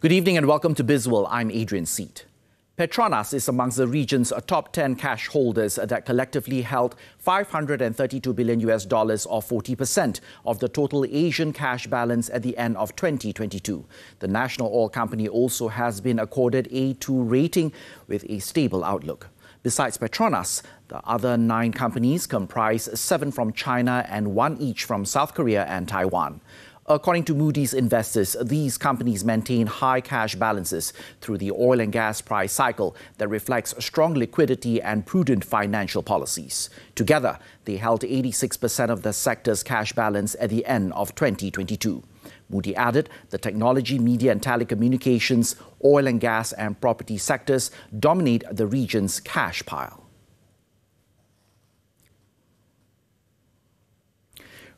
Good evening and welcome to Bizworld. I'm Adrian Seet. Petronas is amongst the region's top 10 cash holders that collectively held $532 billion or 40% of the total Asian cash balance at the end of 2022. The national oil company also has been accorded A2 rating with a stable outlook. Besides Petronas, the other 9 companies comprise 7 from China and 1 each from South Korea and Taiwan. According to Moody's investors, these companies maintain high cash balances through the oil and gas price cycle that reflects strong liquidity and prudent financial policies. Together, they held 86% of the sector's cash balance at the end of 2022. Moody added the technology, media and telecommunications, oil and gas and property sectors dominate the region's cash pile.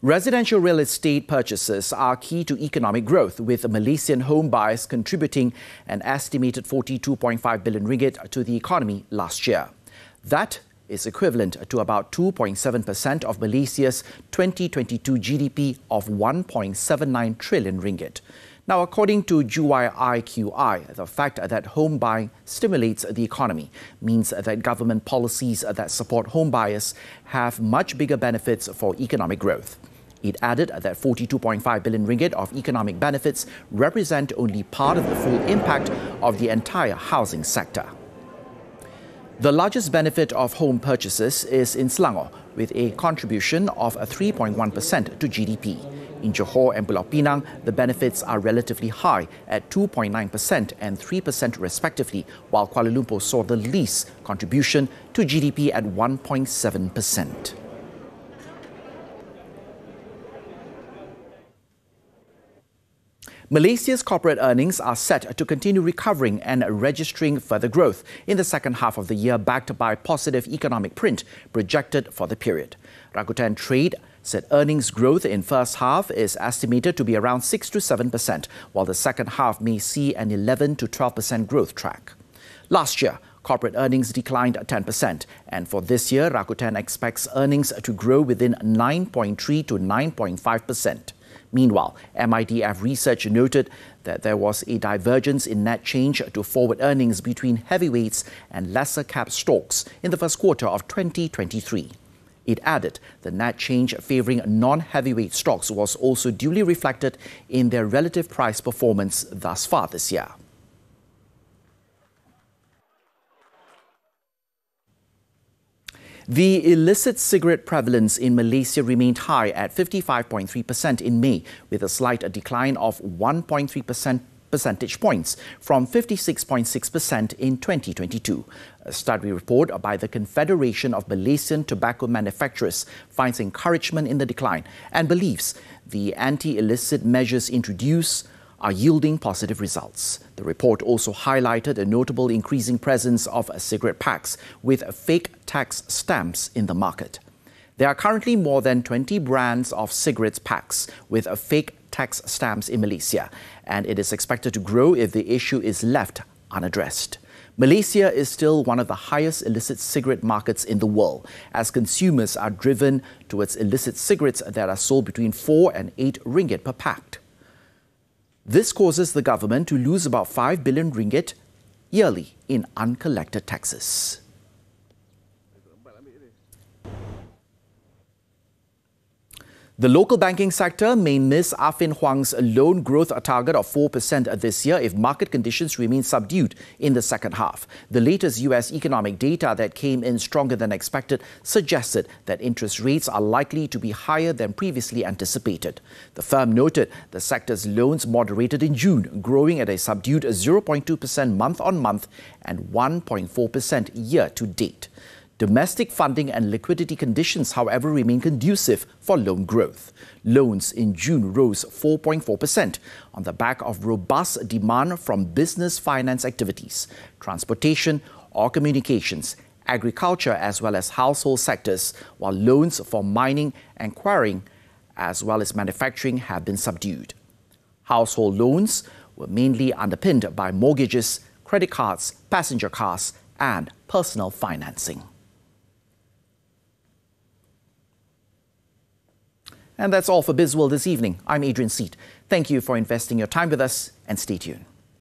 Residential real estate purchases are key to economic growth, with Malaysian home buyers contributing an estimated 42.5 billion ringgit to the economy last year. That is equivalent to about 2.7% of Malaysia's 2022 GDP of 1.79 trillion ringgit. Now, according to GYIQI, the fact that home buying stimulates the economy means that government policies that support home buyers have much bigger benefits for economic growth. It added that 42.5 billion ringgit of economic benefits represent only part of the full impact of the entire housing sector. The largest benefit of home purchases is in Selangor, with a contribution of 3.1% to GDP. In Johor and Pulau Pinang, the benefits are relatively high at 2.9% and 3% respectively, while Kuala Lumpur saw the least contribution to GDP at 1.7%. Malaysia's corporate earnings are set to continue recovering and registering further growth in the second half of the year, backed by positive economic print projected for the period. Rakuten Trade said earnings growth in first half is estimated to be around 6 to 7%, while the second half may see an 11 to 12% growth track. Last year, corporate earnings declined 10%, and for this year, Rakuten expects earnings to grow within 9.3 to 9.5%. Meanwhile, MIDF research noted that there was a divergence in net change to forward earnings between heavyweights and lesser cap stocks in the first quarter of 2023. It added the net change favouring non-heavyweight stocks was also duly reflected in their relative price performance thus far this year. The illicit cigarette prevalence in Malaysia remained high at 55.3% in May, with a slight decline of 1.3 percentage points from 56.6% in 2022. A study report by the Confederation of Malaysian Tobacco Manufacturers finds encouragement in the decline and believes the anti-illicit measures introduced are yielding positive results. The report also highlighted a notable increasing presence of cigarette packs with fake tax stamps in the market. There are currently more than 20 brands of cigarettes packs with fake tax stamps in Malaysia, and it is expected to grow if the issue is left unaddressed. Malaysia is still one of the highest illicit cigarette markets in the world, as consumers are driven towards illicit cigarettes that are sold between 4 and 8 ringgit per pack. This causes the government to lose about 5 billion ringgit yearly in uncollected taxes. The local banking sector may miss Affin Hwang's loan growth target of 4% this year if market conditions remain subdued in the second half. The latest US economic data that came in stronger than expected suggested that interest rates are likely to be higher than previously anticipated. The firm noted the sector's loans moderated in June, growing at a subdued 0.2% month-on-month and 1.4% year-to-date. Domestic funding and liquidity conditions, however, remain conducive for loan growth. Loans in June rose 4.4% on the back of robust demand from business finance activities, transportation or communications, agriculture as well as household sectors, while loans for mining and quarrying as well as manufacturing have been subdued. Household loans were mainly underpinned by mortgages, credit cards, passenger cars and personal financing. And that's all for Bizworld this evening. I'm Adrian Seet. Thank you for investing your time with us and stay tuned.